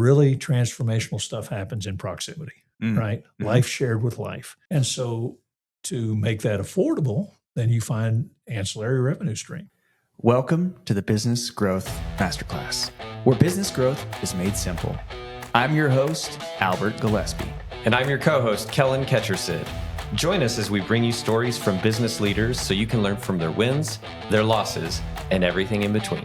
really transformational stuff happens in proximity, right? Mm-hmm. Life shared with life. And so to make that affordable, then you find ancillary revenue stream. Welcome to the Business Growth Masterclass, where business growth is made simple. I'm your host, Albert Gillespie. And I'm your co-host, Kellen Ketchersid. Join us as we bring you stories from business leaders so you can learn from their wins, their losses, and everything in between.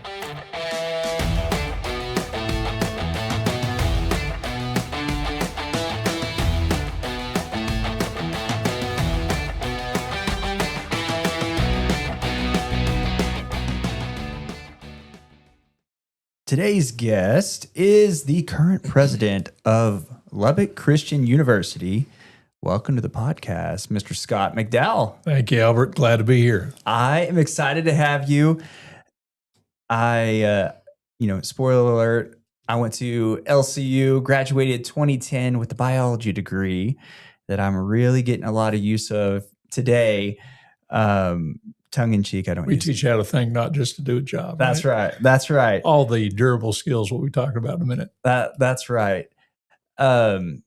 Today's guest is the current president of Lubbock Christian University. Welcome to the podcast, Mr. Scott McDowell. Thank you, Albert. Glad to be here. I am excited to have you. Spoiler alert, I went to LCU, graduated 2010 with a biology degree that I'm really getting a lot of use of today. Tongue in cheek, we teach you how to think, not just to do a job. That's right. That's right. All the durable skills, what we talk about in a minute. That's right. The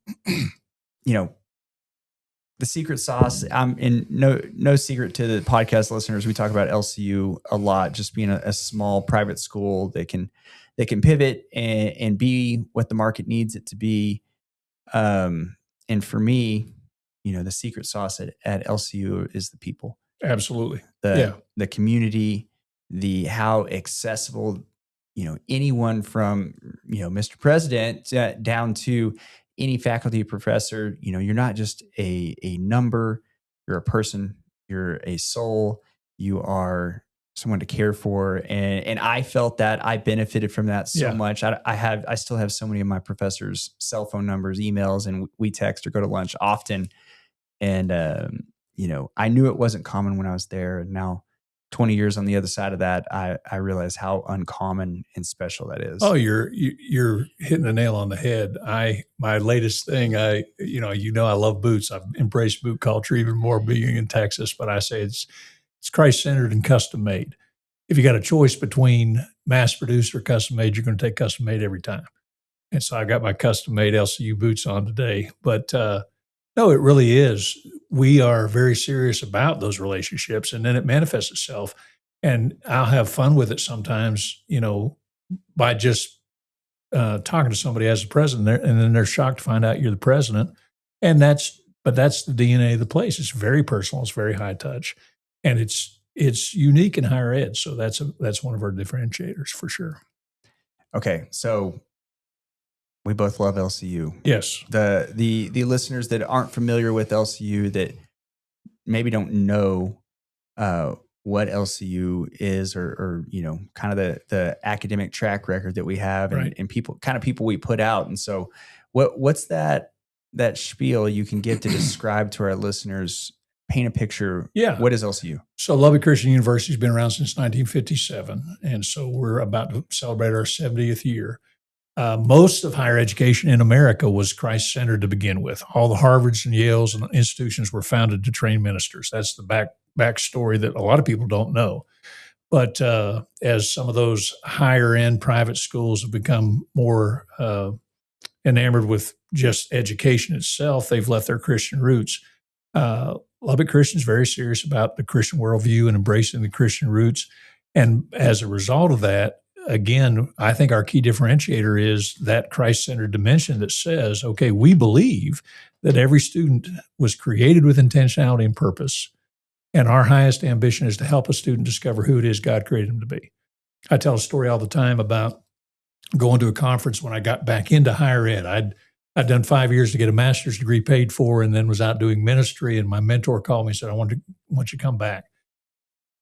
secret sauce. I'm in no secret to the podcast listeners. We talk about LCU a lot, just being a small private school that can pivot and be what the market needs it to be. And for me, the secret sauce at LCU is the people. Absolutely. The community, how accessible, anyone from, Mr. President down to any faculty professor, you're not just a number, you're a person, you're a soul, you are someone to care for. And I felt that I benefited from that so much. I still have so many of my professors' cell phone numbers, emails, and we text or go to lunch often. And, I knew it wasn't common when I was there. And now 20 years on the other side of that, I realize how uncommon and special that is. Oh, you're hitting the nail on the head. My latest thing, I love boots. I've embraced boot culture even more being in Texas, but I say it's Christ-centered and custom-made. If you got a choice between mass-produced or custom-made, you're going to take custom-made every time. And so I got my custom-made LCU boots on today. But no, it really is. We are very serious about those relationships, and then it manifests itself. And I'll have fun with it sometimes, by just talking to somebody as the president, and then they're shocked to find out you're the president. And that's the DNA of the place. It's very personal. It's very high touch, and it's unique in higher ed. So that's one of our differentiators for sure. Okay, so we both love LCU. Yes. The listeners that aren't familiar with LCU, that maybe don't know what LCU is, or kind of the academic track record that we have, and people we put out. And so what's that spiel you can give to describe to our listeners, paint a picture? Yeah. What is LCU? So Lubbock Christian University has been around since 1957. And so we're about to celebrate our 70th year. Most of higher education in America was Christ-centered to begin with. All the Harvards and Yales and institutions were founded to train ministers. That's the backstory that a lot of people don't know. But as some of those higher-end private schools have become more enamored with just education itself, they've left their Christian roots. Lubbock Christian is very serious about the Christian worldview and embracing the Christian roots. And as a result of that, again, I think our key differentiator is that Christ-centered dimension that says, okay, we believe that every student was created with intentionality and purpose, and our highest ambition is to help a student discover who it is God created them to be. I tell a story all the time about going to a conference when I got back into higher ed. I'd done 5 years to get a master's degree paid for, and then was out doing ministry, and my mentor called me and said, I want you to come back.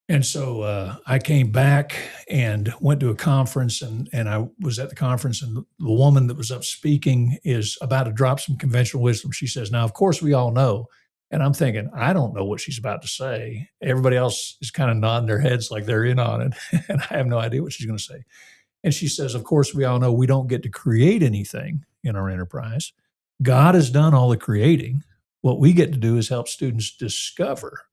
And so I came back and went to a conference, and I was at the conference, and the woman that was up speaking is about to drop some conventional wisdom. She says, now, of course, we all know. And I'm thinking, I don't know what she's about to say. Everybody else is kind of nodding their heads like they're in on it. And I have no idea what she's going to say. And she says, of course, we all know we don't get to create anything in our enterprise. God has done all the creating. What we get to do is help students discover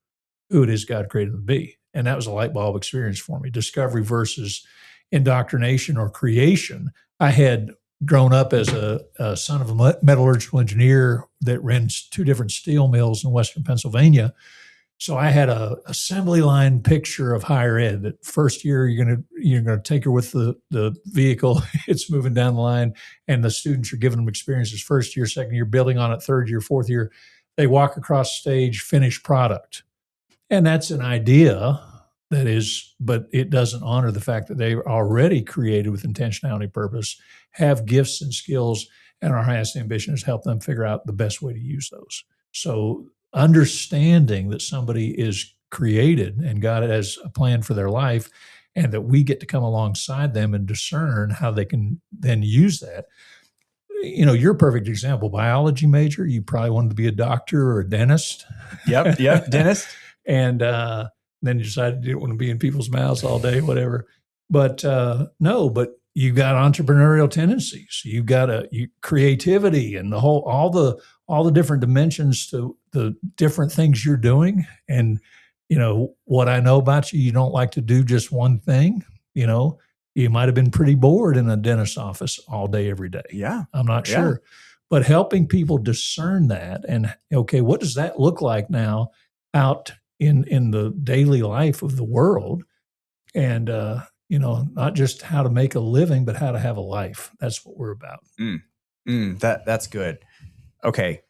who it is God created them to be. And that was a light bulb experience for me. Discovery versus indoctrination or creation. I had grown up as a son of a metallurgical engineer that ran 2 different steel mills in Western Pennsylvania. So I had a assembly line picture of higher ed. That first year you're gonna take her with the vehicle, it's moving down the line, and the students are giving them experiences. First year, second year, building on it. Third year, fourth year, they walk across stage, finished product, and that's an idea that is, but it doesn't honor the fact that they are already created with intentionality, purpose, have gifts and skills, and our highest ambition is help them figure out the best way to use those. So understanding that somebody is created and God has a plan for their life, and that we get to come alongside them and discern how they can then use that. You're a perfect example. Biology major, you probably wanted to be a doctor or a dentist. Yep, dentist. And then you decided you didn't want to be in people's mouths all day, whatever. But no, but you've got entrepreneurial tendencies. You've got creativity and all the different dimensions to the different things you're doing. And what I know about you don't like to do just one thing. You might have been pretty bored in a dentist's office all day, every day. Yeah, I'm not sure, but helping people discern that and okay, what does that look like now out in the daily life of the world, and not just how to make a living, but how to have a life. That's what we're about. That's good. Okay.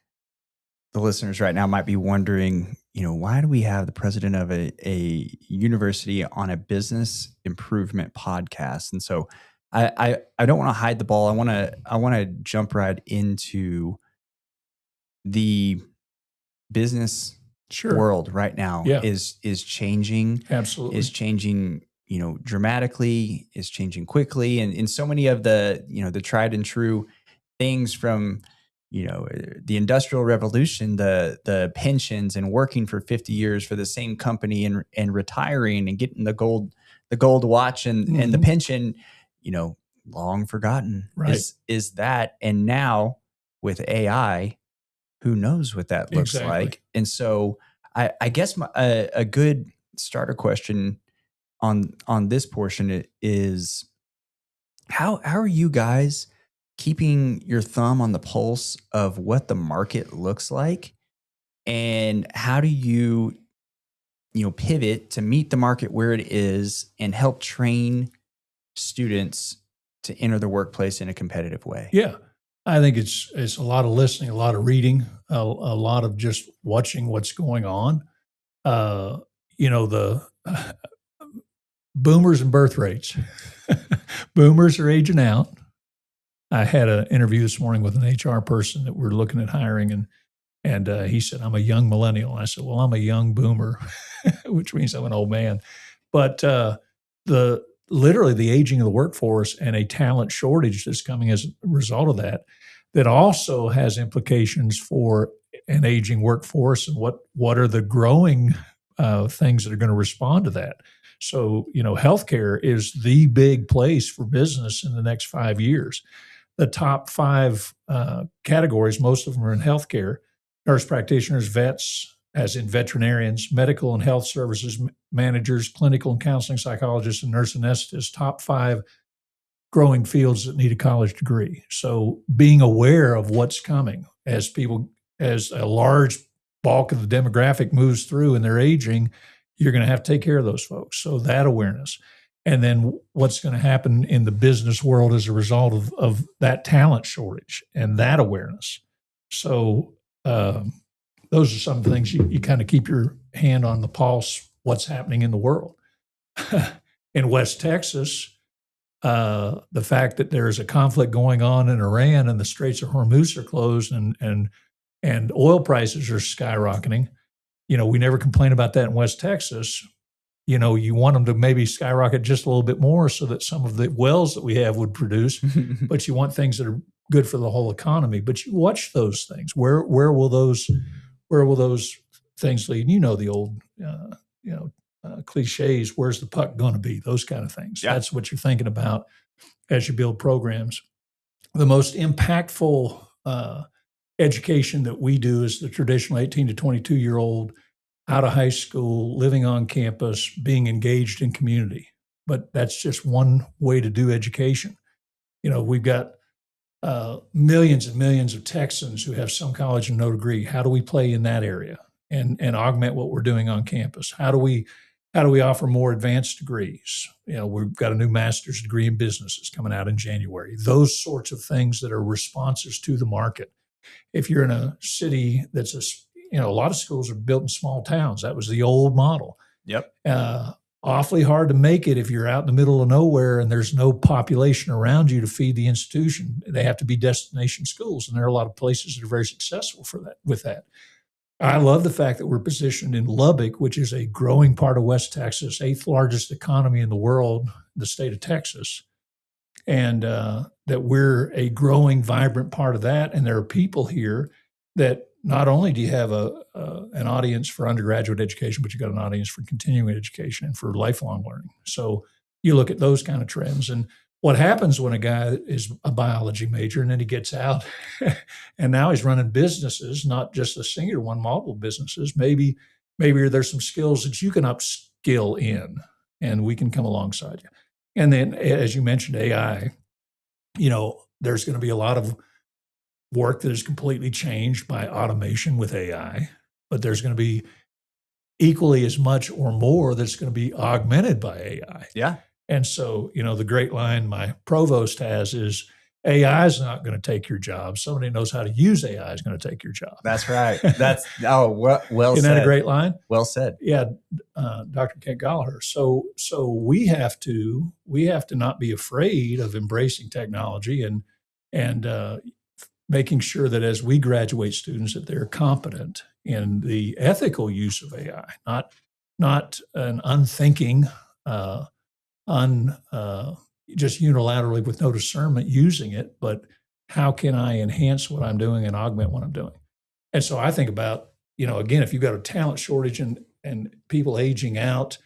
The listeners right now might be wondering, why do we have the president of a university on a business improvement podcast? And so I don't want to hide the ball. I want to jump right into the business world right now. Is changing. Absolutely. Is changing, dramatically, is changing quickly. And in so many of the, the tried and true things from, the Industrial Revolution, the pensions and working for 50 years for the same company and retiring and getting the gold watch and the pension, long forgotten, right. is that. And now with AI, who knows what that looks like. And so I guess a good starter question on this portion is how are you guys keeping your thumb on the pulse of what the market looks like, and how do you pivot to meet the market where it is and help train students to enter the workplace in a competitive way? Yeah, I think it's a lot of listening, a lot of reading, a lot of just watching what's going on. The boomers and birth rates. Boomers are aging out. I had an interview this morning with an HR person that we're looking at hiring, and he said, I'm a young millennial. I said, well, I'm a young boomer, which means I'm an old man. But literally the aging of the workforce and a talent shortage that's coming as a result of that also has implications for an aging workforce and what are the growing things that are going to respond to that. So, healthcare is the big place for business in the next 5 years. The top 5 categories, most of them are in healthcare: nurse practitioners, vets, as in veterinarians, medical and health services managers, clinical and counseling psychologists, and nurse anesthetists. Top 5 growing fields that need a college degree. So being aware of what's coming as a large bulk of the demographic moves through and they're aging, you're going to have to take care of those folks. So that awareness. And then what's going to happen in the business world as a result of that talent shortage and that awareness. So those are some things you kind of keep your hand on the pulse, what's happening in the world. In West Texas, the fact that there is a conflict going on in Iran and the Straits of Hormuz are closed and oil prices are skyrocketing. We never complain about that in West Texas. You want them to maybe skyrocket just a little bit more so that some of the wells that we have would produce, but you want things that are good for the whole economy. But you watch those things. Where will those things lead? The old cliches. Where's the puck going to be? Those kind of things. Yeah. That's what you're thinking about as you build programs. The most impactful education that we do is the traditional 18 to 22-year-old out of high school, living on campus, being engaged in community. But that's just one way to do education. We've got millions and millions of Texans who have some college and no degree. How do we play in that area and augment what we're doing on campus? How do we offer more advanced degrees? We've got a new master's degree in business that's coming out in January. Those sorts of things that are responses to the market. If you're in a city that's a lot of schools are built in small towns. That was the old model. Yep. Awfully hard to make it if you're out in the middle of nowhere and there's no population around you to feed the institution. They have to be destination schools, and there are a lot of places that are very successful with that. I love the fact that we're positioned in Lubbock, which is a growing part of West Texas, 8th largest economy in the world, the state of Texas, and that we're a growing, vibrant part of that. And there are people here that not only do you have an audience for undergraduate education, but you've got an audience for continuing education and for lifelong learning. So you look at those kind of trends. And what happens when a guy is a biology major and then he gets out and now he's running businesses, not just a singular one, multiple businesses. Maybe there's some skills that you can upskill in and we can come alongside you. And then, as you mentioned, AI, there's going to be a lot of work that is completely changed by automation with AI, but there's going to be equally as much or more that's going to be augmented by AI. Yeah. And so, the great line my provost has is AI is not going to take your job. Somebody who knows how to use AI is going to take your job. That's right. Well said. Isn't that a great line? Well said. Yeah. Dr. Kent Gallagher. So we have to not be afraid of embracing technology and making sure that as we graduate students that they're competent in the ethical use of AI, not an unthinking, just unilaterally with no discernment using it, but how can I enhance what I'm doing and augment what I'm doing? And so I think about, again, if you've got a talent shortage and people aging out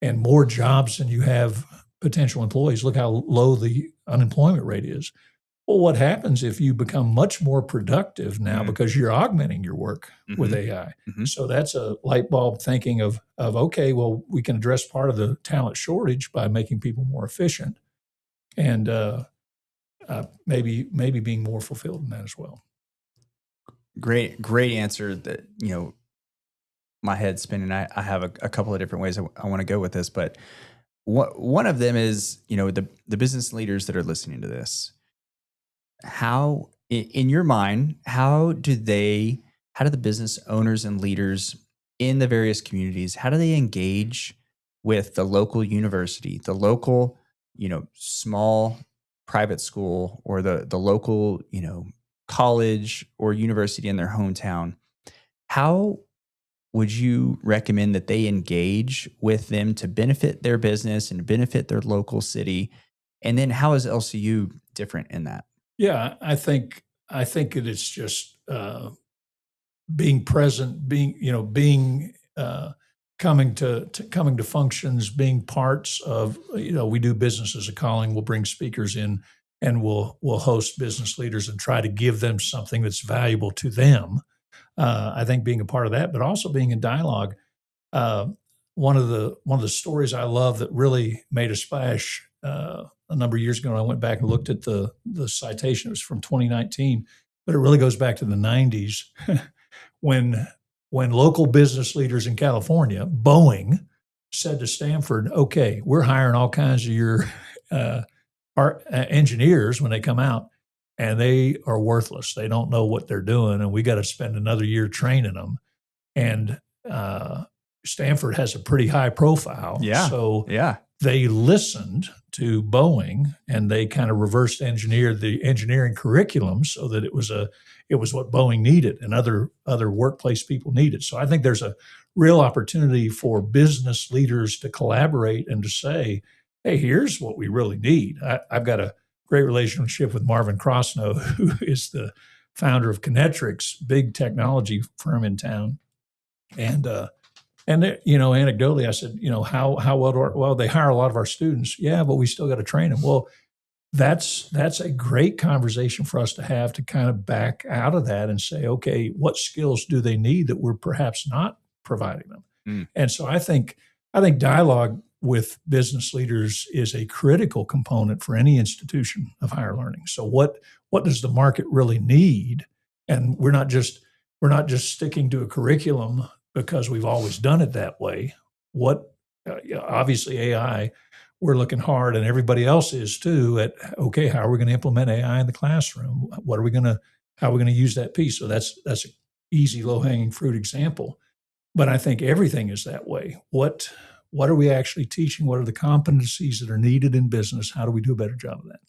and more jobs than you have potential employees, look how low the unemployment rate is. Well, what happens if you become much more productive now because you're augmenting your work with AI? Mm-hmm. So that's a light bulb thinking of okay, well, we can address part of the talent shortage by making people more efficient and maybe being more fulfilled in that as well. Great answer. That my head's spinning. I have a couple of different ways I want to go with this, but one of them is the business leaders that are listening to this. How, in your mind, how do the business owners and leaders in the various communities, how do they engage with the local university, the local, small private school, or the local, college or university in their hometown? How would you recommend that they engage with them to benefit their business and benefit their local city? And then how is LCU different in that? Yeah, I think it is just being present, coming to functions, being parts of. We do business as a calling. We'll bring speakers in, and we'll host business leaders and try to give them something that's valuable to them. I think being a part of that, but also being in dialogue. One of the stories I love that really made a splash a number of years ago, and I went back and looked at the citation. It was from 2019, but it really goes back to the 90s when local business leaders in California, Boeing, said to Stanford, okay, we're hiring all kinds of your engineers when they come out, and they are worthless. They don't know what they're doing, and we got to spend another year training them. And Stanford has a pretty high profile. Yeah. So yeah. They listened to Boeing and they kind of reverse engineered the engineering curriculum so that it was what Boeing needed and other workplace people needed. So I think there's a real opportunity for business leaders to collaborate and to say, hey, here's what we really need. I've got a great relationship with Marvin Crosno, who is the founder of Kinetrix, big technology firm in town. And anecdotally, I said, how well they hire a lot of our students. Yeah, but we still got to train them. Well, that's a great conversation for us to have to kind of back out of that and say, okay, what skills do they need that we're perhaps not providing them? Mm. And so I think dialogue with business leaders is a critical component for any institution of higher learning. So what what does the market really need? And we're not just sticking to a curriculum because we've always done it that way. Obviously AI, we're looking hard, and everybody else is too, at, okay, how are we going to implement AI in the classroom? How are we going to use that piece? So that's an easy, low-hanging fruit example. But I think everything is that way. What are we actually teaching? What are the competencies that are needed in business? How do we do a better job of that?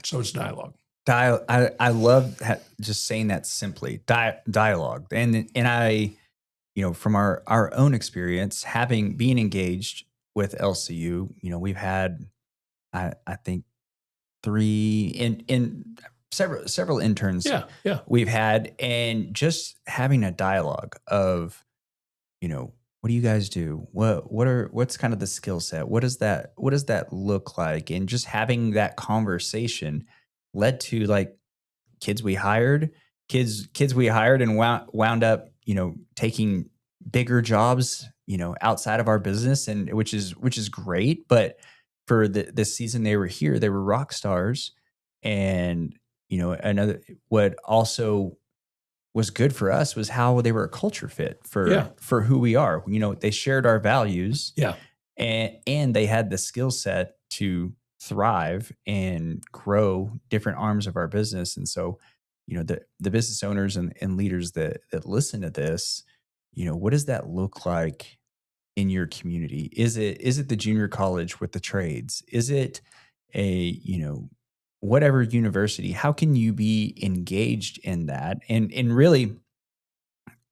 So it's dialogue. I love just saying that simply, dialogue. And I, from our own experience, being engaged with LCU, we've had, I think, several interns Yeah. we've had, and just having a dialogue of, what do you guys do? What's kind of the skill set? What does that look like? And just having that conversation led to, like, kids we hired and wound up, taking bigger jobs, outside of our business, and which is great. But for the season they were here, they were rock stars. And, what also was good for us was how they were a culture fit for who we are. They shared our values. Yeah. And they had the skill set to thrive and grow different arms of our business. And so, the business owners and leaders that listen to this, what does that look like in your community? Is it the junior college with the trades? Is it a, whatever university? How can you be engaged in that? And really,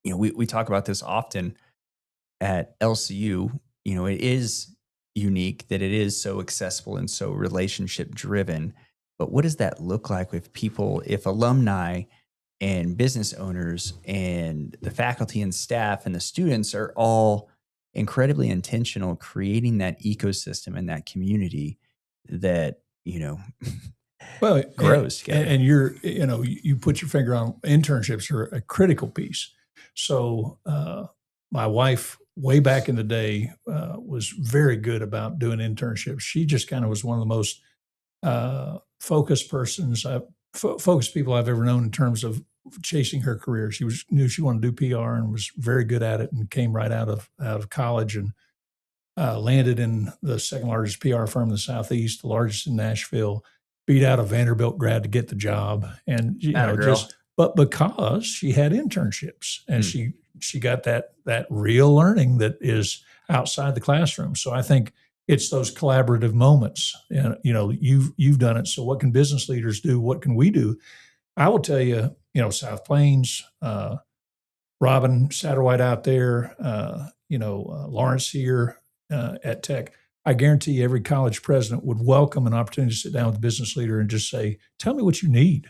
we talk about this often at LCU. It is unique that it is so accessible and so relationship driven. But what does that look like if alumni and business owners and the faculty and staff and the students are all incredibly intentional, creating that ecosystem and that community that, well, grows together. And you put your finger on, internships are a critical piece. So my wife, way back in the day, was very good about doing internships. She just kind of was one of the most focused people I've ever known in terms of chasing her career. She knew she wanted to do PR and was very good at it, and came right out of college and landed in the second largest PR firm in the Southeast, the largest in Nashville, beat out a Vanderbilt grad to get the job. And, but because she had internships and she got that real learning that is outside the classroom. So I think it's those collaborative moments. And, you've done it. So what can business leaders do? What can we do? I will tell you, South Plains, Robin Satterwhite out there, Lawrence here at Tech. I guarantee every college president would welcome an opportunity to sit down with a business leader and just say, tell me what you need.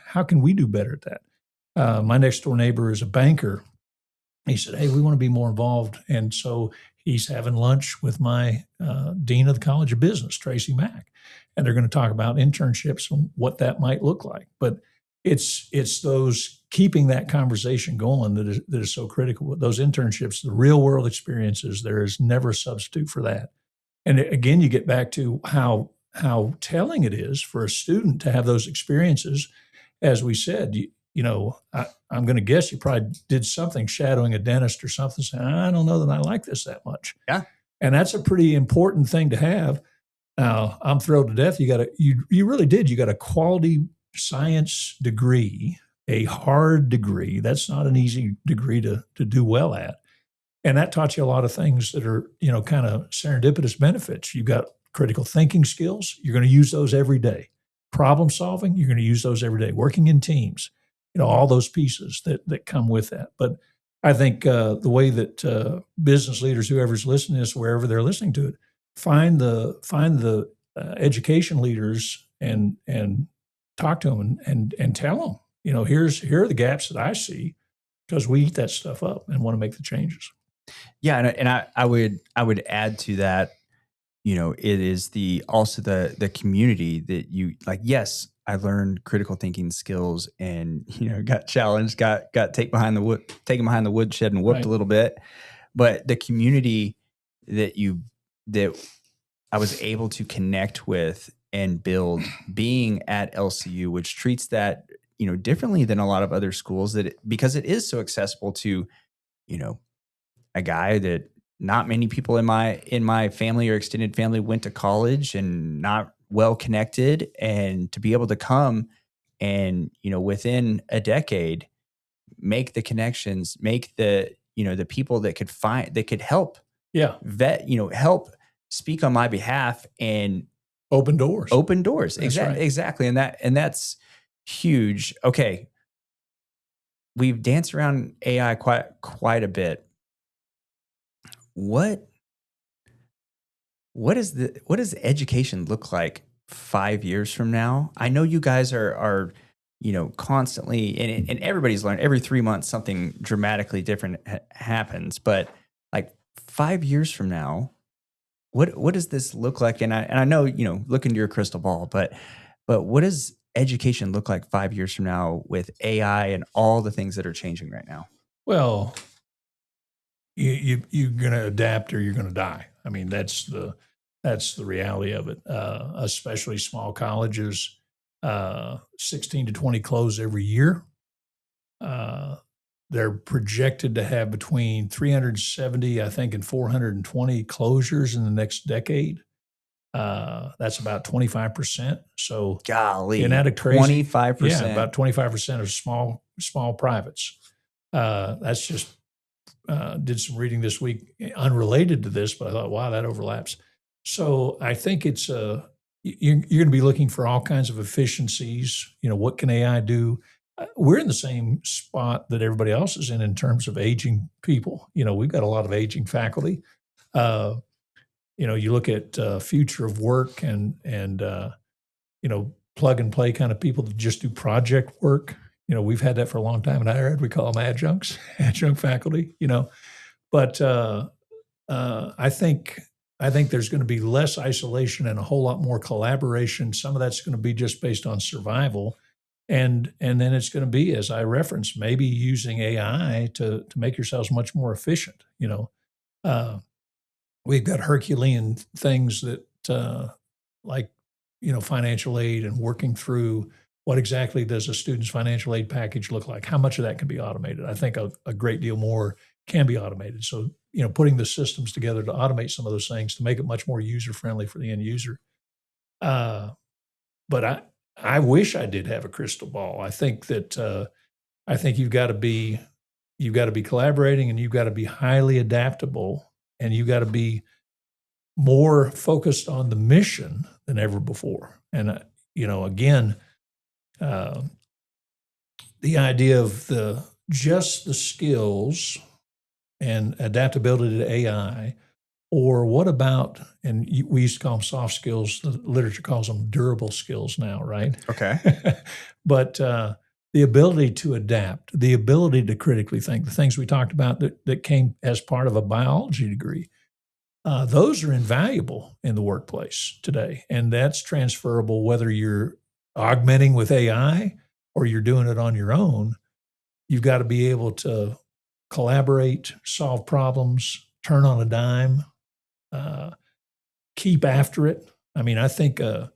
How can we do better at that? My next door neighbor is a banker. He said, hey, we want to be more involved. And so he's having lunch with my dean of the College of Business, Tracy Mack. And they're going to talk about internships and what that might look like. But it's those keeping that conversation going that is so critical. Those internships, the real world experiences, there is never a substitute for that. And again, you get back to how telling it is for a student to have those experiences. As we said, I'm going to guess you probably did something shadowing a dentist or something, saying, I don't know that I like this that much. Yeah. And that's a pretty important thing to have. Now, I'm thrilled to death. You really did. You got a quality science degree, a hard degree. That's not an easy degree to do well at. And that taught you a lot of things that are, kind of serendipitous benefits. You've got critical thinking skills. You're going to use those every day. Problem solving, you're going to use those every day. Working in teams, all those pieces that come with that. But I think the way that business leaders, whoever's listening to this, wherever they're listening to it, find the education leaders and talk to them and tell them, here are the gaps that I see, because we eat that stuff up and want to make the changes. Yeah, and I would add to that, it is also the community that you like. Yes, I learned critical thinking skills and got challenged, got taken behind the woodshed and whooped Right. a little bit, but the community that I was able to connect with and build being at LCU, which treats that, differently than a lot of other schools because it is so accessible to, a guy that not many people in my family or extended family went to college and not well connected, and to be able to come and, within a decade, make the connections, make the people that could help Yeah. help speak on my behalf and Open doors. That's right. Exactly. And that's huge. Okay. We've danced around AI quite a bit. What does education look like 5 years from now? I know you guys are constantly, and everybody's learned every 3 months something dramatically different happens. But like 5 years from now, what does this look like? And I know, look into your crystal ball, but what does education look like 5 years from now with AI and all the things that are changing right now? Well, you're going to adapt or you're going to die. I mean, that's the reality of it. Especially small colleges, 16 to 20 close every year. They're projected to have between 370, I think, and 420 closures in the next decade. That's about 25%. So, golly, isn't that a crazy 25%? Yeah, about 25% of small privates. That's just did some reading this week unrelated to this, but I thought, wow, that overlaps. So I think it's you're going to be looking for all kinds of efficiencies. What can AI do? We're in the same spot that everybody else is in terms of aging people. We've got a lot of aging faculty. You look at future of work and plug and play kind of people that just do project work. We've had that for a long time, and I heard we call them adjunct faculty. But I think there's going to be less isolation and a whole lot more collaboration. Some of that's going to be just based on survival. And then it's going to be, as I referenced, maybe using AI to make yourselves much more efficient. We've got Herculean things that like, financial aid and working through what exactly does a student's financial aid package look like? How much of that can be automated? I think a great deal more can be automated. So, putting the systems together to automate some of those things to make it much more user-friendly for the end user. But I wish I did have a crystal ball. I think that you've got to be collaborating, and you've got to be highly adaptable, and you've got to be more focused on the mission than ever before. And again, the idea of just the skills and adaptability to AI, or what about, and we used to call them soft skills, the literature calls them durable skills now, right? Okay. But the ability to adapt, the ability to critically think, the things we talked about that came as part of a biology degree, those are invaluable in the workplace today. And that's transferable whether you're augmenting with AI or you're doing it on your own. You've got to be able to collaborate, solve problems, turn on a dime, keep after it. I mean, I think a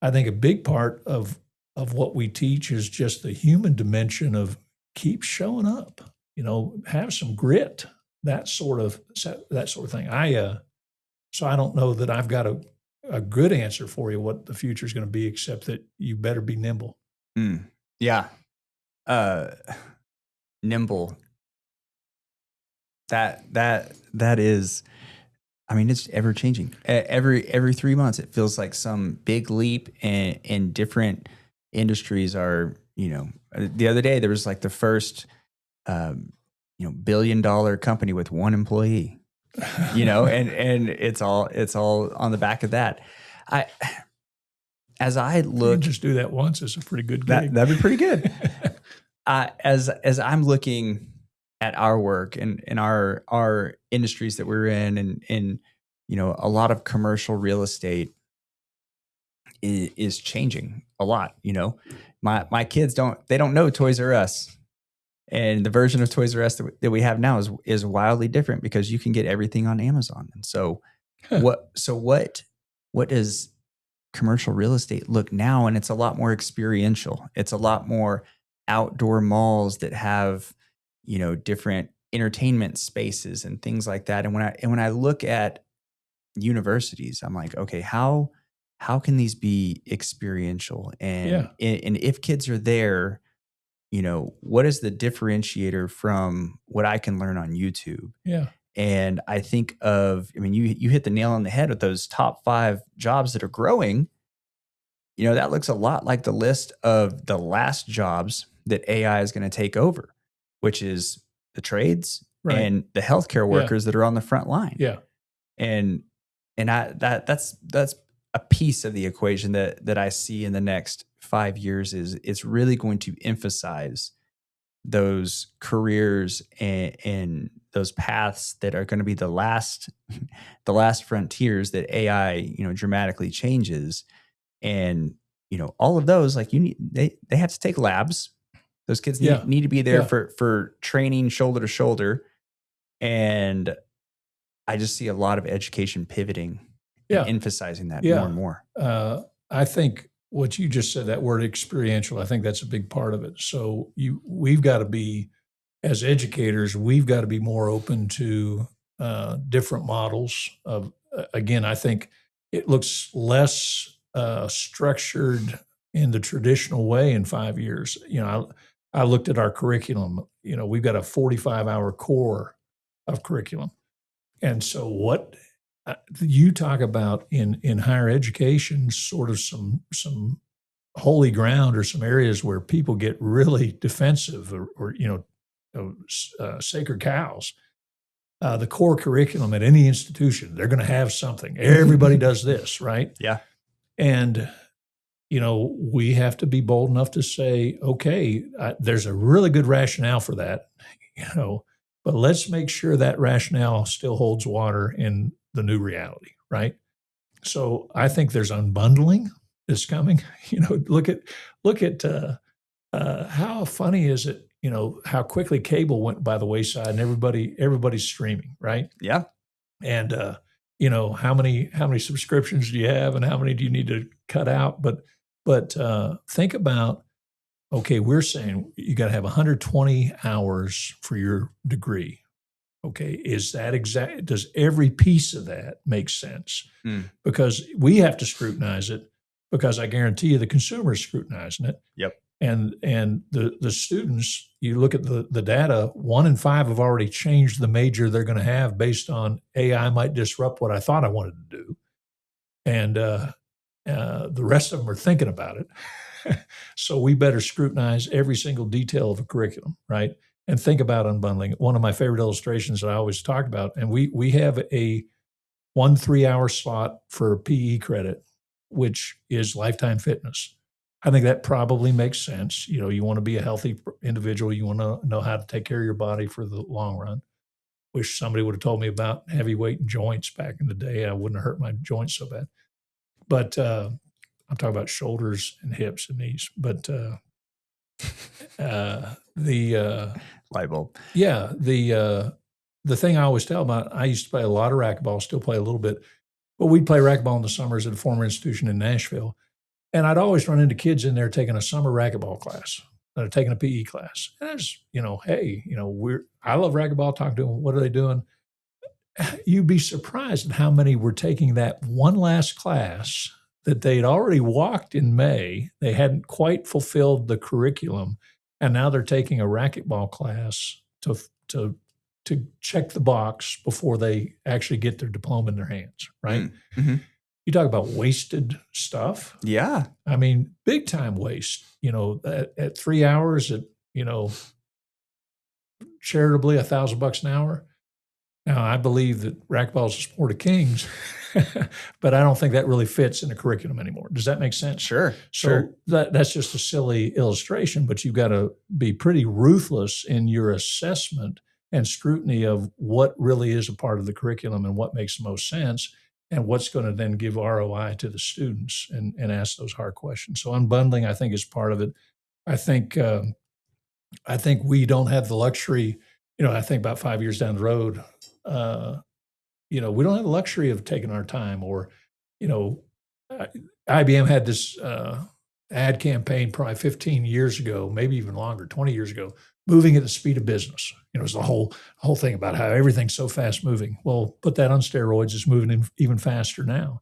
big part of what we teach is just the human dimension of keep showing up, have some grit, that sort of thing. So I don't know that I've got a good answer for you what the future is going to be, except that you better be nimble. Yeah. Nimble. That is, I mean, it's ever changing. Every 3 months, it feels like some big leap in different industries are, the other day there was like the first, $1 billion company with one employee, and it's all on the back of that. As I look, you just do that once, it's a pretty good gig. That'd be pretty good. As I'm looking at our work and our industries that we're in, and a lot of commercial real estate is changing a lot. My kids don't know Toys R Us, and the version of Toys R Us that we have now is wildly different because you can get everything on Amazon. And so what does commercial real estate look now? And it's a lot more experiential. It's a lot more outdoor malls that have, different entertainment spaces and things like that. And when I look at universities, I'm like, okay, how can these be experiential? And if kids are there, what is the differentiator from what I can learn on YouTube? Yeah. And I think you hit the nail on the head with those top 5 jobs that are growing. That looks a lot like the list of the last jobs that AI is going to take over, which is the trades and the healthcare workers that are on the front line. Yeah. And that's a piece of the equation that I see in the next 5 years is it's really going to emphasize those careers and those paths that are going to be the last frontiers that AI, dramatically changes. And, all of those, like they have to take labs. Those kids need to be there for training shoulder to shoulder. And I just see a lot of education pivoting and emphasizing that more and more. I think what you just said, that word experiential, I think that's a big part of it. So we've got to be, as educators, we've got to be more open to different models of, again, I think it looks less structured in the traditional way in 5 years. I looked at our curriculum, we've got a 45-hour core of curriculum. And so what you talk about in higher education, sort of some holy ground or some areas where people get really defensive or sacred cows. The core curriculum at any institution, they're going to have something. Everybody does this, right? Yeah. And, we have to be bold enough to say, okay, there's a really good rationale for that, but let's make sure that rationale still holds water in the new reality, right? So I think there's unbundling that's coming. Look at how funny is it? How quickly cable went by the wayside, and everybody's streaming, right? Yeah. And how many subscriptions do you have, and how many do you need to cut out? But think about, okay, we're saying you got to have 120 hours for your degree. Okay, is that exact? Does every piece of that make sense? Because we have to scrutinize it, because I guarantee you the consumer is scrutinizing it. Yep. And the students, you look at the data, 1 in 5 have already changed the major they're going to have based on AI might disrupt what I thought I wanted to do. And the rest of them are thinking about it. So we better scrutinize every single detail of a curriculum, right? And think about unbundling. One of my favorite illustrations that I always talk about, and we have a 1 3-hour slot for PE credit, which is lifetime fitness. I think that probably makes sense. You want to be a healthy individual. You want to know how to take care of your body for the long run. Wish somebody would have told me about heavyweight joints back in the day. I wouldn't have hurt my joints so bad. But I'm talking about shoulders and hips and knees. But the light bulb. Yeah, the thing I always tell about, I used to play a lot of racquetball, still play a little bit, but we'd play racquetball in the summers at a former institution in Nashville. And I'd always run into kids in there taking a summer racquetball class, taking a PE class. And I was, hey, I love racquetball, talking to them, what are they doing? You'd be surprised at how many were taking that one last class that they'd already walked in May. They hadn't quite fulfilled the curriculum, and now they're taking a racquetball class to check the box before they actually get their diploma in their hands, right? Mm-hmm. You talk about wasted stuff. Yeah. I mean, big time waste, at 3 hours at, charitably $1,000 an hour. Now, I believe that racquetball is a sport of kings, but I don't think that really fits in the curriculum anymore. Does that make sense? Sure. So that's just a silly illustration, but you've got to be pretty ruthless in your assessment and scrutiny of what really is a part of the curriculum and what makes the most sense, and what's going to then give ROI to the students and ask those hard questions. So unbundling, I think, is part of it. I think we don't have the luxury, I think about 5 years down the road, we don't have the luxury of taking our time, or, IBM had this ad campaign probably 15 years ago, maybe even longer, 20 years ago, moving at the speed of business. It was the whole thing about how everything's so fast moving. Well, put that on steroids, it's moving even faster now.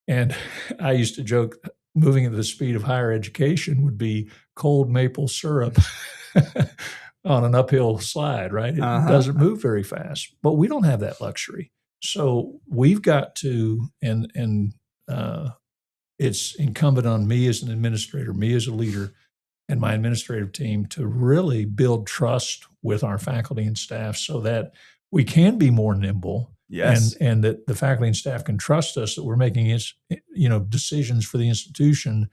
And I used to joke, moving at the speed of higher education would be cold maple syrup on an uphill slide, right? It doesn't move very fast, but we don't have that luxury. So we've got to, and it's incumbent on me as an administrator, me as a leader, and my administrative team to really build trust with our faculty and staff so that we can be more nimble. Yes. And that the faculty and staff can trust us that we're making decisions for the institution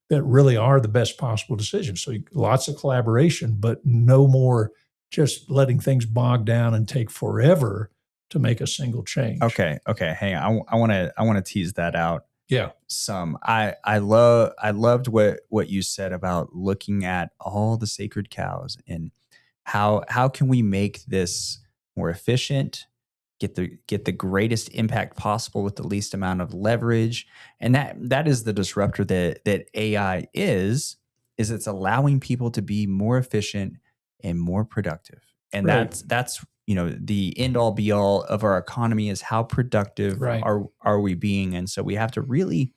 that really are the best possible decisions. So lots of collaboration, but no more just letting things bog down and take forever to make a single change. Okay. Hang on. I want to tease that out. Yeah. I loved what you said about looking at all the sacred cows and how can we make this more efficient, get the greatest impact possible with the least amount of leverage. And that is the disruptor that AI is it's allowing people to be more efficient and more productive. And right. that's the end all be all of our economy is how productive right. are we being. And so we have to really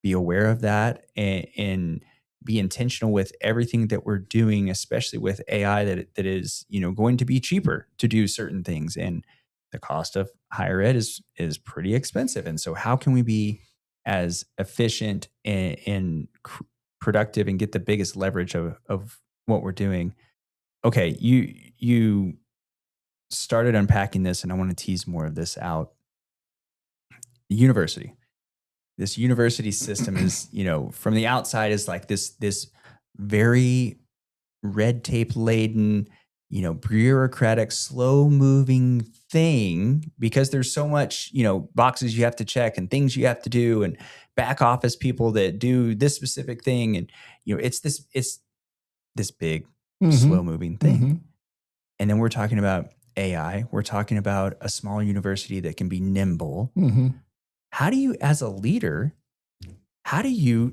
be aware of that and be intentional with everything that we're doing, especially with AI that is, going to be cheaper to do certain things. And the cost of higher ed is pretty expensive. And so how can we be as efficient and productive and get the biggest leverage of what we're doing? Okay. You started unpacking this, and I want to tease more of this out. University. This university system is, from the outside is like this very red tape laden, bureaucratic, slow moving thing because there's so much, boxes you have to check and things you have to do and back office people that do this specific thing. And, it's this big, slow moving thing. Mm-hmm. And then we're talking about AI. We're talking about a small university that can be nimble. Mm-hmm. How do you, as a leader,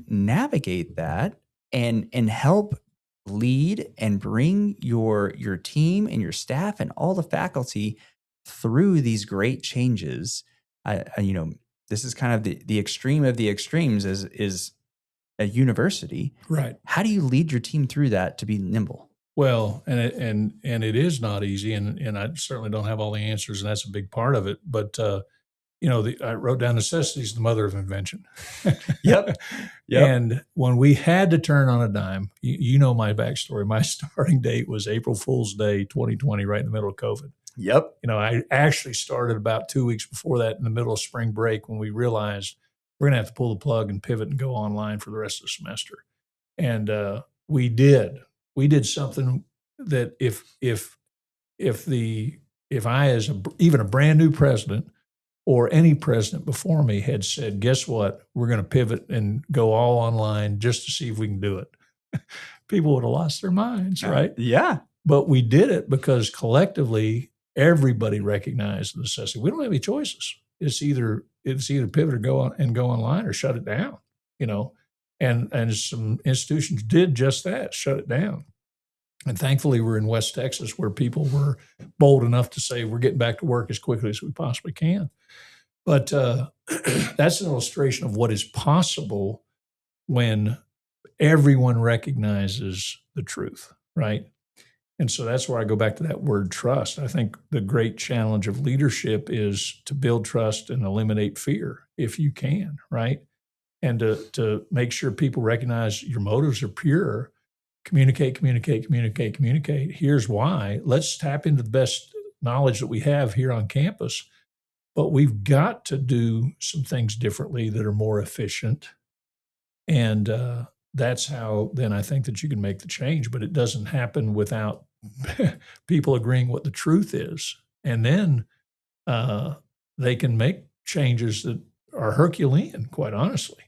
navigate that and help lead and bring your team and your staff and all the faculty through these great changes? This is kind of the extreme of the extremes is a university. Right. How do you lead your team through that to be nimble? Well, and it is not easy, and I certainly don't have all the answers, and that's a big part of it. But I wrote down necessity is the mother of invention. Yep. And when we had to turn on a dime, you know my backstory. My starting date was April Fool's Day, 2020, right in the middle of COVID. Yep. I actually started about 2 weeks before that in the middle of spring break when we realized we're going to have to pull the plug and pivot and go online for the rest of the semester. And we did. We did something that if I as even a brand new president or any president before me had said, guess what, we're going to pivot and go all online just to see if we can do it, people would have lost their minds, right? Yeah. But we did it because collectively everybody recognized the necessity. We don't have any choices. It's either pivot or go online or shut it down, And some institutions did just that, shut it down. And thankfully, we're in West Texas where people were bold enough to say, we're getting back to work as quickly as we possibly can. But that's an illustration of what is possible when everyone recognizes the truth, right? And so that's where I go back to that word trust. I think the great challenge of leadership is to build trust and eliminate fear if you can, right? And to make sure people recognize your motives are pure. Communicate. Here's why. Let's tap into the best knowledge that we have here on campus, but we've got to do some things differently that are more efficient. And that's how then I think that you can make the change, but it doesn't happen without people agreeing what the truth is. And then they can make changes that are Herculean, quite honestly.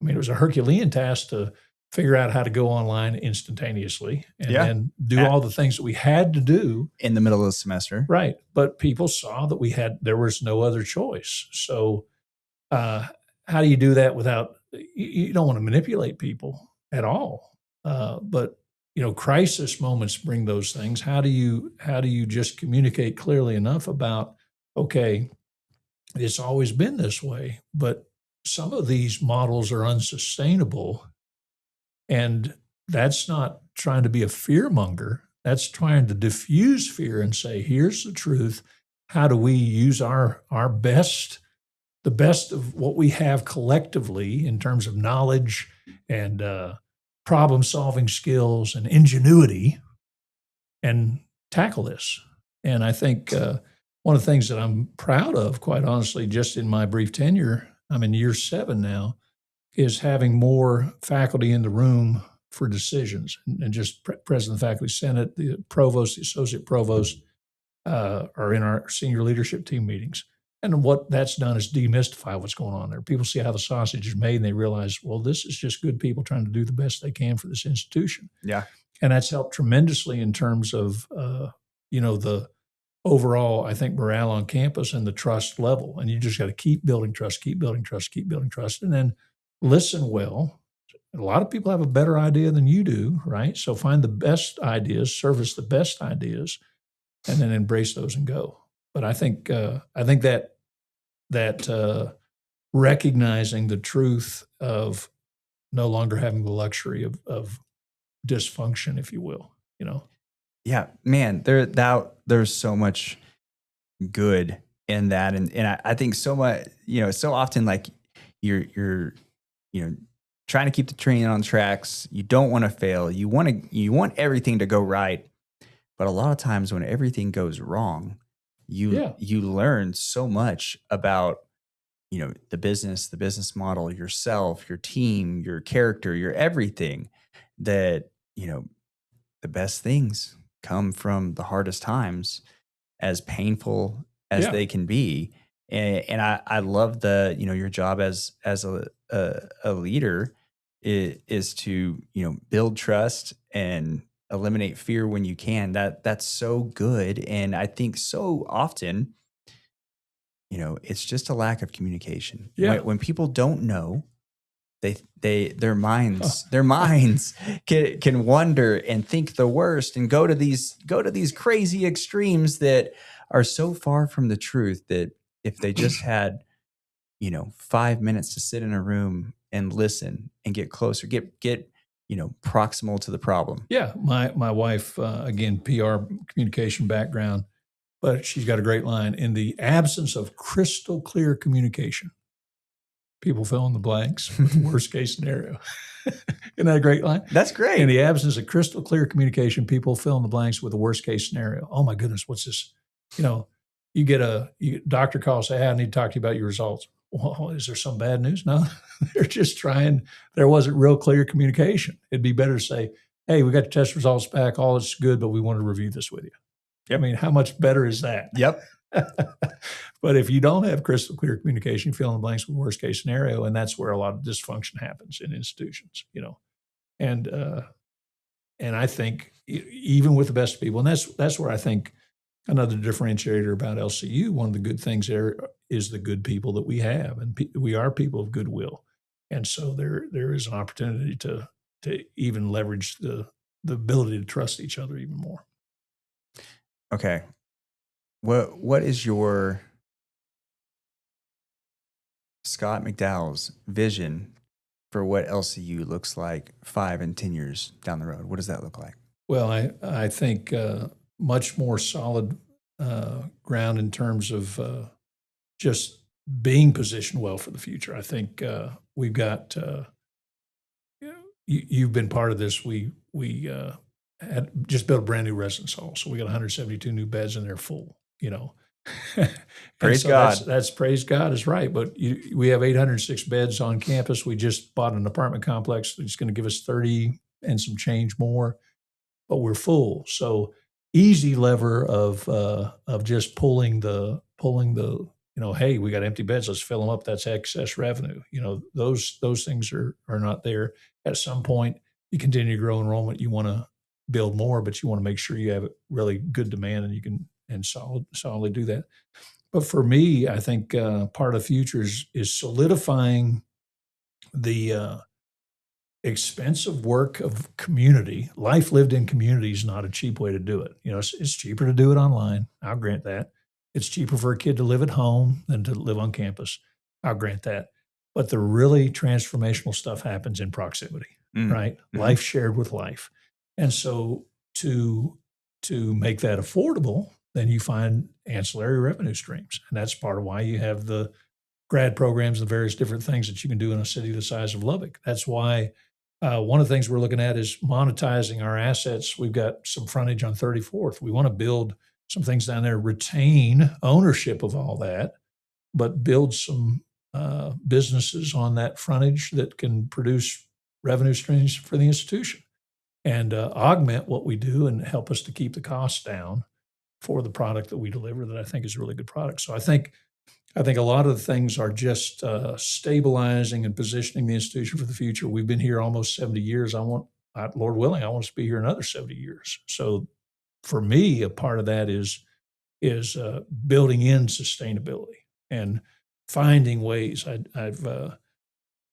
I mean, it was a Herculean task to figure out how to go online instantaneously and then do all the things that we had to do in the middle of the semester. Right. But people saw that there was no other choice. So how do you do that without you don't want to manipulate people at all. But crisis moments bring those things. How do you just communicate clearly enough about, okay, it's always been this way, but some of these models are unsustainable, and that's not trying to be a fear monger. That's trying to diffuse fear and say, here's the truth. How do we use our best, the best of what we have collectively in terms of knowledge and problem solving skills and ingenuity, and tackle this? And I think one of the things that I'm proud of, quite honestly, just in my brief tenure, I'm in year 7 now, is having more faculty in the room for decisions. And just President of the Faculty Senate, the provost, the associate provost are in our senior leadership team meetings. And what that's done is demystify what's going on there. People see how the sausage is made and they realize, well, this is just good people trying to do the best they can for this institution. Yeah. And that's helped tremendously in terms of, the overall, I think, morale on campus and the trust level. And you just got to keep building trust, keep building trust, keep building trust, and then listen well. A lot of people have a better idea than you do, right? So find the best ideas, service the best ideas, and then embrace those and go. But I think that recognizing the truth of no longer having the luxury of dysfunction, if you will, Yeah, man, there's so much good in that. And I think so much, so often, like, you're trying to keep the train on tracks. You don't want to fail. You want everything to go right. But a lot of times when everything goes wrong, you learn so much about, the business model, yourself, your team, your character, your everything, that, the best things come from the hardest times, as painful as they can be. And I love your job as a leader is to, build trust and eliminate fear when you can. That's so good. And I think so often, it's just a lack of communication. Yeah. When people don't know, their minds can wonder and think the worst and go to these crazy extremes that are so far from the truth, that if they just had 5 minutes to sit in a room and listen and get closer, get proximal to the problem. Yeah, my wife, again, PR communication background, but she's got a great line: in the absence of crystal clear communication, people fill in the blanks with the worst case scenario. Isn't that a great line? That's great. In the absence of crystal clear communication, people fill in the blanks with the worst case scenario. Oh my goodness, what's this? You get a doctor call, say, hey, I need to talk to you about your results. Well, is there some bad news? No, they're just trying. There wasn't real clear communication. It'd be better to say, hey, we got your test results back. All is good, but we want to review this with you. Yep. I mean, how much better is that? Yep. But if you don't have crystal clear communication, you fill in the blanks with worst case scenario, and that's where a lot of dysfunction happens in institutions, And I think even with the best people, and that's where I think another differentiator about LCU, one of the good things there is the good people that we have, and we are people of goodwill, and so there is an opportunity to even leverage the ability to trust each other even more. Okay, what is your Scott McDowell's vision for what LCU looks like 5 and 10 years down the road? What does that look like? Well, I think much more solid ground in terms of just being positioned well for the future. I think we've got, you've been part of this. We had just built a brand new residence hall. So we got 172 new beds and they're full, Praise God. That's praise God is right. But we have 806 beds on campus. We just bought an apartment complex that's going to give us 30 and some change more, but we're full. So easy lever of just pulling the, hey, we got empty beds, let's fill them up. That's excess revenue. Those things are not there. At some point, you continue to grow enrollment, you want to build more, but you want to make sure you have really good demand and you can solidly do that. But for me, I think part of the future is solidifying the expensive work of community. Life lived in community is not a cheap way to do it. It's cheaper to do it online. I'll grant that. It's cheaper for a kid to live at home than to live on campus. I'll grant that. But the really transformational stuff happens in proximity, right? Mm-hmm. Life shared with life. And so to make that affordable, then you find ancillary revenue streams. And that's part of why you have the grad programs, the various different things that you can do in a city the size of Lubbock. That's why one of the things we're looking at is monetizing our assets. We've got some frontage on 34th. We want to build some things down there, retain ownership of all that, but build some businesses on that frontage that can produce revenue streams for the institution and augment what we do and help us to keep the costs down for the product that we deliver that I think is a really good product. So I think a lot of the things are just stabilizing and positioning the institution for the future. We've been here almost 70 years. Lord willing, I want us to be here another 70 years. So for me, a part of that is building in sustainability and finding ways. I've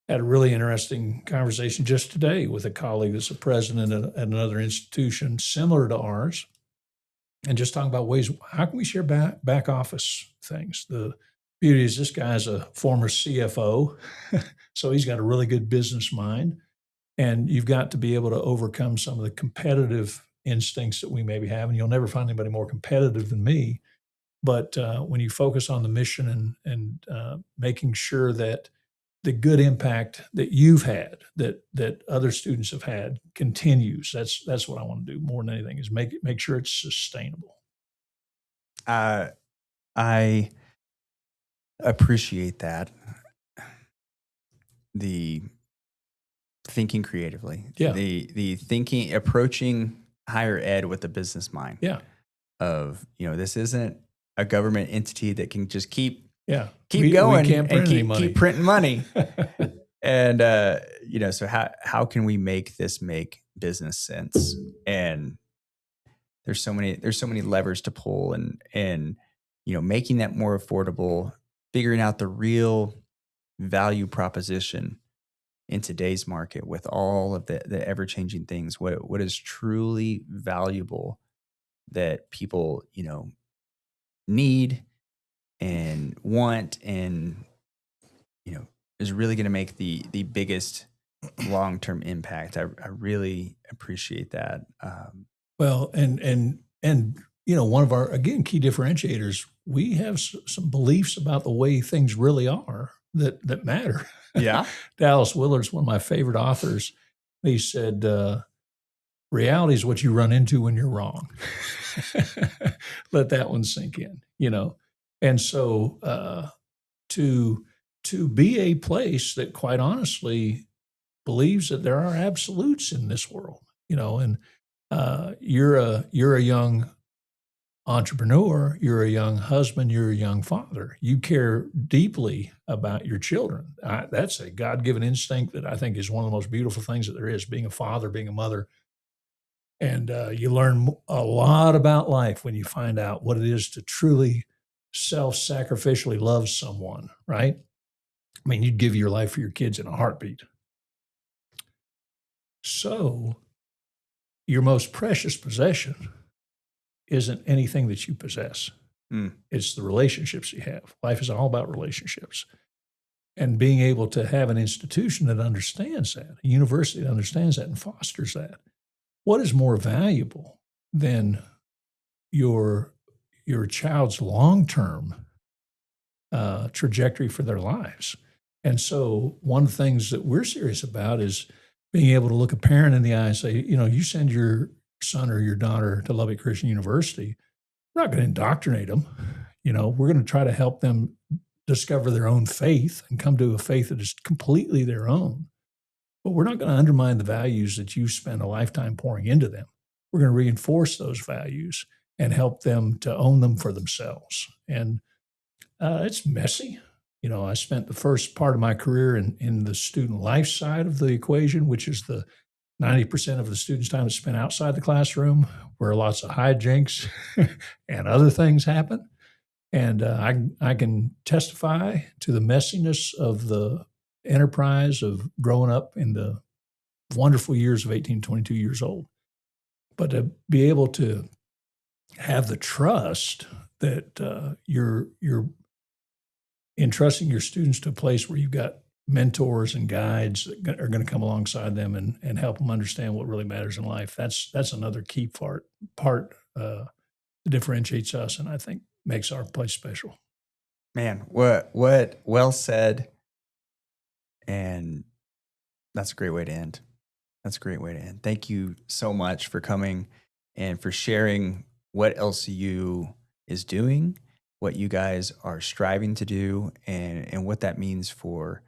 had a really interesting conversation just today with a colleague that's a president at another institution similar to ours, and just talking about ways, how can we share back office things? The beauty is this guy's a former CFO, so he's got a really good business mind. And you've got to be able to overcome some of the competitive instincts that we maybe have. And you'll never find anybody more competitive than me. But when you focus on the mission and making sure that the good impact that you've had, that other students have had, continues, that's what I want to do more than anything, is make sure it's sustainable. I appreciate that. The thinking creatively, the thinking, approaching higher ed with a business mind. Yeah. Of, this isn't a government entity that can just keep going and keep printing money. And, so how can we make this make business sense? And there's so many levers to pull and, making that more affordable, figuring out the real value proposition in today's market with all of the ever-changing things, what is truly valuable that people, need and want and, is really going to make the biggest long-term impact. I really appreciate that. Well, and one of our, again, key differentiators, we have some beliefs about the way things really are that matter. Yeah. Dallas Willard's one of my favorite authors. He said, reality is what you run into when you're wrong. Let that one sink in, And so to be a place that quite honestly believes that there are absolutes in this world, and you're a young entrepreneur, you're a young husband, you're a young father. You care deeply about your children. That's a God-given instinct that I think is one of the most beautiful things that there is, being a father, being a mother. And you learn a lot about life when you find out what it is to truly self-sacrificially love someone, right? I mean, you'd give your life for your kids in a heartbeat. So your most precious possession isn't anything that you possess. It's the relationships you have. Life is all about relationships. And being able to have an institution that understands that, a university that understands that and fosters that. What is more valuable than your child's long-term trajectory for their lives? And so one of the things that we're serious about is being able to look a parent in the eye and say, you send your son or your daughter to Lubbock Christian University, we're not going to indoctrinate them. We're going to try to help them discover their own faith and come to a faith that is completely their own. But we're not going to undermine the values that you spend a lifetime pouring into them. We're going to reinforce those values and help them to own them for themselves. And it's messy. I spent the first part of my career in the student life side of the equation, which is the 90% of the students' time is spent outside the classroom, where lots of hijinks and other things happen. And I can testify to the messiness of the enterprise of growing up in the wonderful years of 18, 22 years old. But to be able to have the trust that you're entrusting your students to a place where you've got mentors and guides that are going to come alongside them and help them understand what really matters in life. That's another key part that differentiates us, and I think makes our place special. Man, what well said. And that's a great way to end. That's a great way to end. Thank you so much for coming and for sharing what LCU is doing, what you guys are striving to do, and what that means for,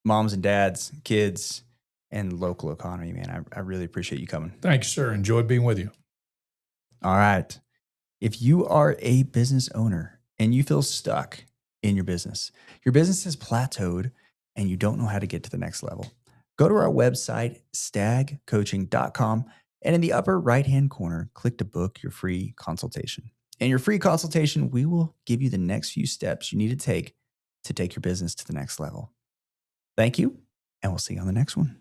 moms and dads, kids, and the local economy, man. I really appreciate you coming. Thank you, sir. Enjoyed being with you. All right. If you are a business owner and you feel stuck in your business has plateaued, and you don't know how to get to the next level, go to our website, stagcoaching.com, and in the upper right-hand corner, click to book your free consultation. In your free consultation, we will give you the next few steps you need to take your business to the next level. Thank you, and we'll see you on the next one.